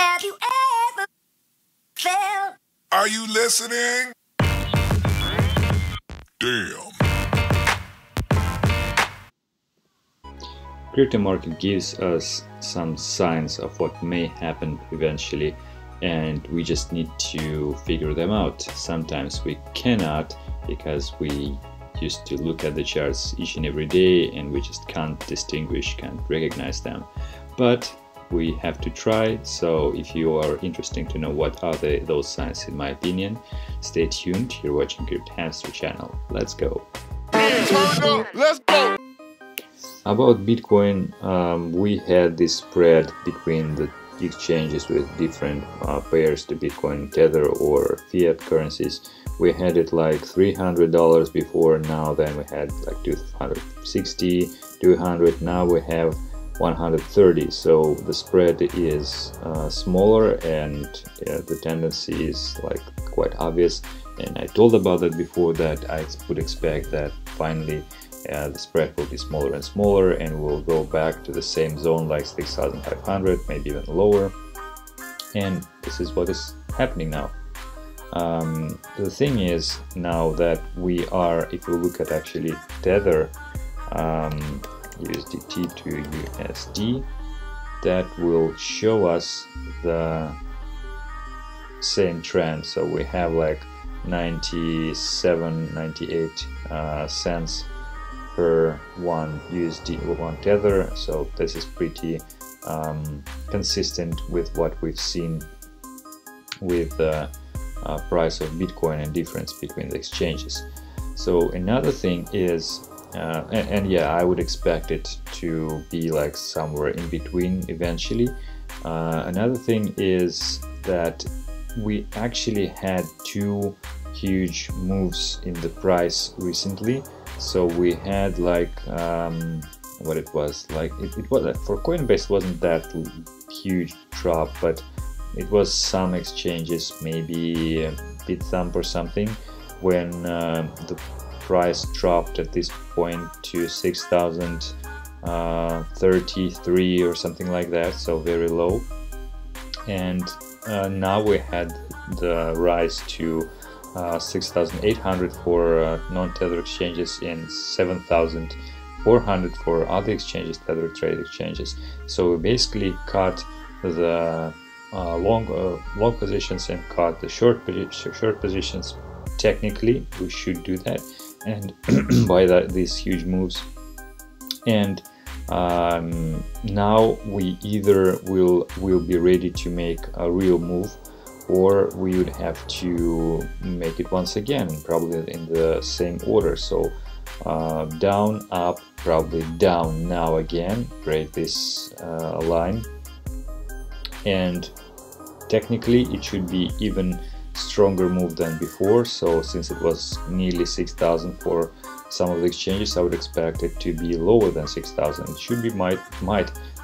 Have you ever felt? Are you listening? Damn. Crypto market gives us some signs of what may happen eventually, and we just need to figure them out. Sometimes we cannot because we used to look at the charts each and every day and we just can't distinguish, can't recognize them. But we have to try. So if you are interested to know what are those signs, in my opinion, stay tuned. You're watching Crypto Hamster channel. Let's go. Let's go. About Bitcoin, we had this spread between the exchanges with different pairs to Bitcoin, Tether or fiat currencies. We had it like $300 before, now then we had like 260, 200, now we have 130. So the spread is smaller and the tendency is like quite obvious. And I told about that before, that I would expect that finally the spread will be smaller and smaller and we'll go back to the same zone like 6,500, maybe even lower. And this is what is happening now. The thing is now that we are, if we look at actually Tether, USDT to USD, that will show us the same trend. So we have like 97, 98 cents per one USD or one Tether. So this is pretty consistent with what we've seen with the price of Bitcoin and difference between the exchanges. So another thing is, and yeah, I would expect it to be like somewhere in between eventually. Another thing is that we actually had two huge moves in the price recently. So we had like what it was like, it was for Coinbase wasn't that huge drop, but it was some exchanges, maybe Bithumb or something, when the price dropped at this point to 6,033 or something like that, so very low. And now we had the rise to 6,800 for non-Tether exchanges and 7,400 for other exchanges, Tether trade exchanges. So we basically cut the long positions and cut the short positions. Technically, we should do that, and by these huge moves. And now we either will be ready to make a real move, or we would have to make it once again, probably in the same order. So down, up, probably down now again, break this line, and technically it should be even stronger move than before. So since it was nearly 6,000 for some of the exchanges, I would expect it to be lower than 6,000. It should be might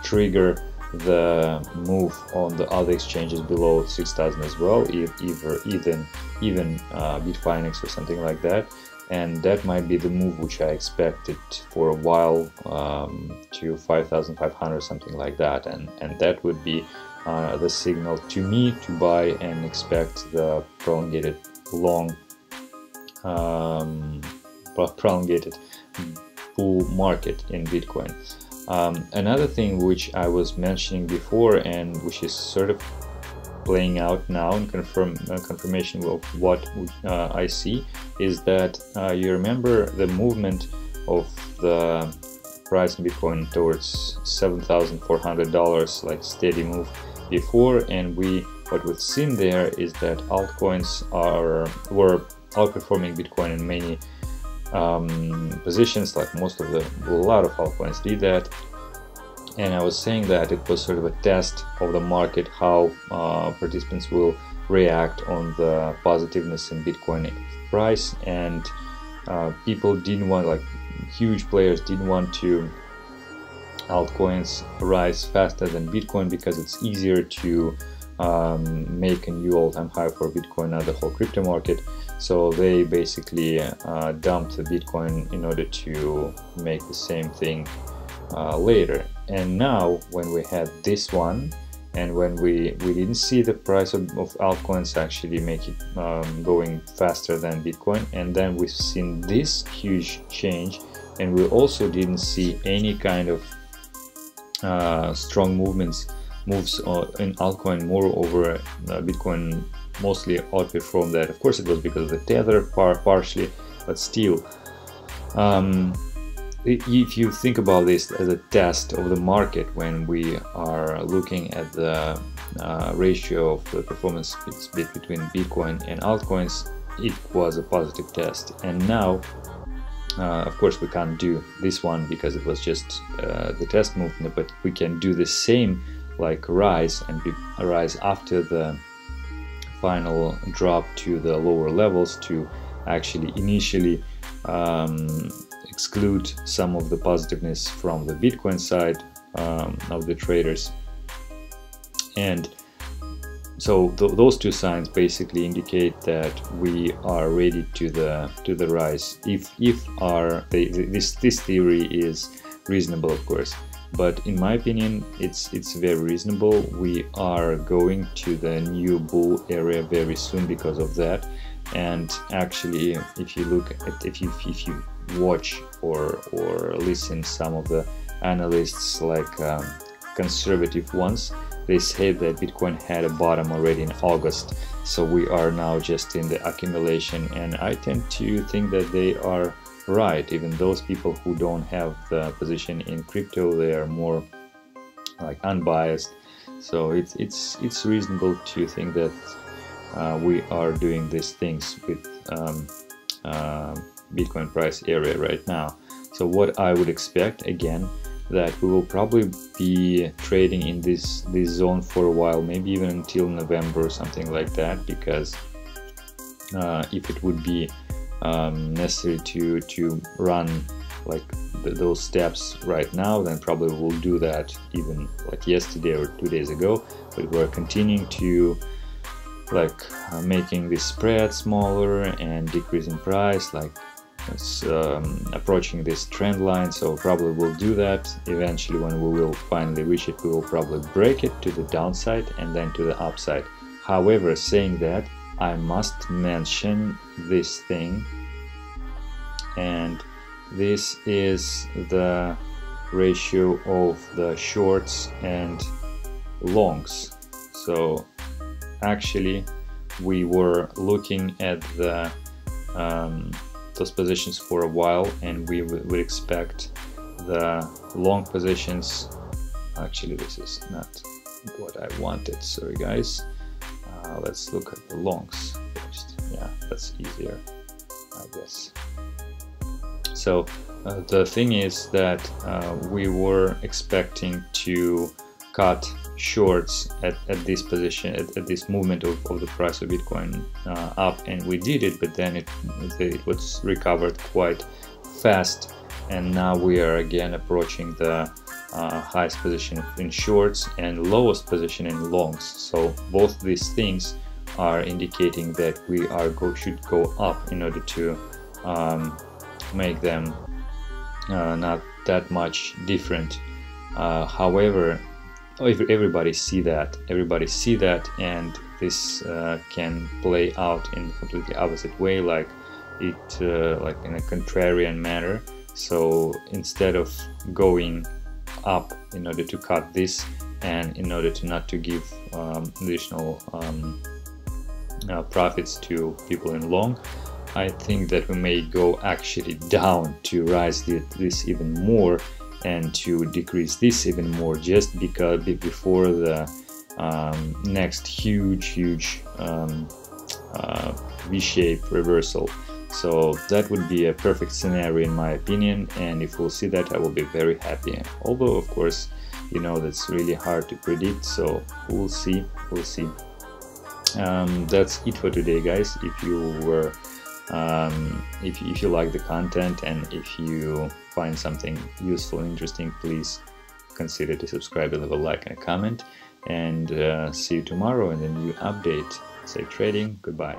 trigger the move on the other exchanges below 6,000 as well, even Bitfinex or something like that. And that might be the move which I expected for a while, to 5,500, something like that, and that would be the signal to me to buy and expect the prolongated prolongated bull market in Bitcoin. Another thing which I was mentioning before and which is sort of playing out now in confirmation of what I see is that you remember the movement of the price in Bitcoin towards $7,400, like steady move before, and what we've seen there is that altcoins were outperforming Bitcoin in many positions, like a lot of altcoins did that. And I was saying that it was sort of a test of the market, how participants will react on the positiveness in Bitcoin price, and people didn't want, like huge players didn't want to altcoins rise faster than Bitcoin because it's easier to make a new all-time high for Bitcoin, not the whole crypto market. So they basically dumped the Bitcoin in order to make the same thing later. And now when we had this one and when we didn't see the price of altcoins actually make it going faster than Bitcoin, and then we've seen this huge change, and we also didn't see any kind of strong moves in altcoin. Moreover, Bitcoin mostly outperformed that. Of course, it was because of the tether partially, but still, if you think about this as a test of the market, when we are looking at the ratio of the performance split between Bitcoin and altcoins, it was a positive test. And now, of course, we can't do this one because it was just the test movement, but we can do the same, like rise after the final drop to the lower levels, to actually initially exclude some of the positiveness from the Bitcoin side of the traders. And so those two signs basically indicate that we are ready to the rise, if this theory is reasonable, of course. But in my opinion, it's very reasonable. We are going to the new bull area very soon because of that. And actually, if you look at, if you watch or listen some of the analysts, like conservative ones, they say that Bitcoin had a bottom already in August. So we are now just in the accumulation, and I tend to think that they are right. Even those people who don't have the position in crypto, they are more like unbiased. So it's reasonable to think that we are doing these things with Bitcoin price area right now. So what I would expect, again, that we will probably be trading in this zone for a while, maybe even until November or something like that, because if it would be necessary to run like those steps right now, then probably we'll do that even like yesterday or 2 days ago. But we're continuing to like making this spread smaller and decreasing price, like it's approaching this trend line. So probably we'll do that eventually. When we will finally reach it, we will probably break it to the downside and then to the upside. However, saying that, I must mention this thing, and this is the ratio of the shorts and longs. So actually we were looking at the those positions for a while, and we would expect the long positions. Actually, this is not what I wanted, sorry guys. Let's look at the longs first. Yeah, that's easier, I guess. So the thing is that we were expecting to cut shorts at this position, at this movement of the price of Bitcoin up, and we did it, but then it was recovered quite fast, and now we are again approaching the highest position in shorts and lowest position in longs. So both these things are indicating that we are should go up in order to make them not that much different. However, everybody see that, and this can play out in a completely opposite way, like in a contrarian manner. So instead of going up in order to cut this, and in order to not to give additional profits to people in long, I think that we may go actually down to rise this even more, and to decrease this even more, just because before the next huge V-shape reversal. So that would be a perfect scenario in my opinion, and if we'll see that, I will be very happy. Although of course, you know, that's really hard to predict, so we'll see. That's it for today, guys. If you were if you like the content, and if you find something useful and interesting, please consider to subscribe, leave a like and a comment, and see you tomorrow in a new update. Safe trading. Goodbye.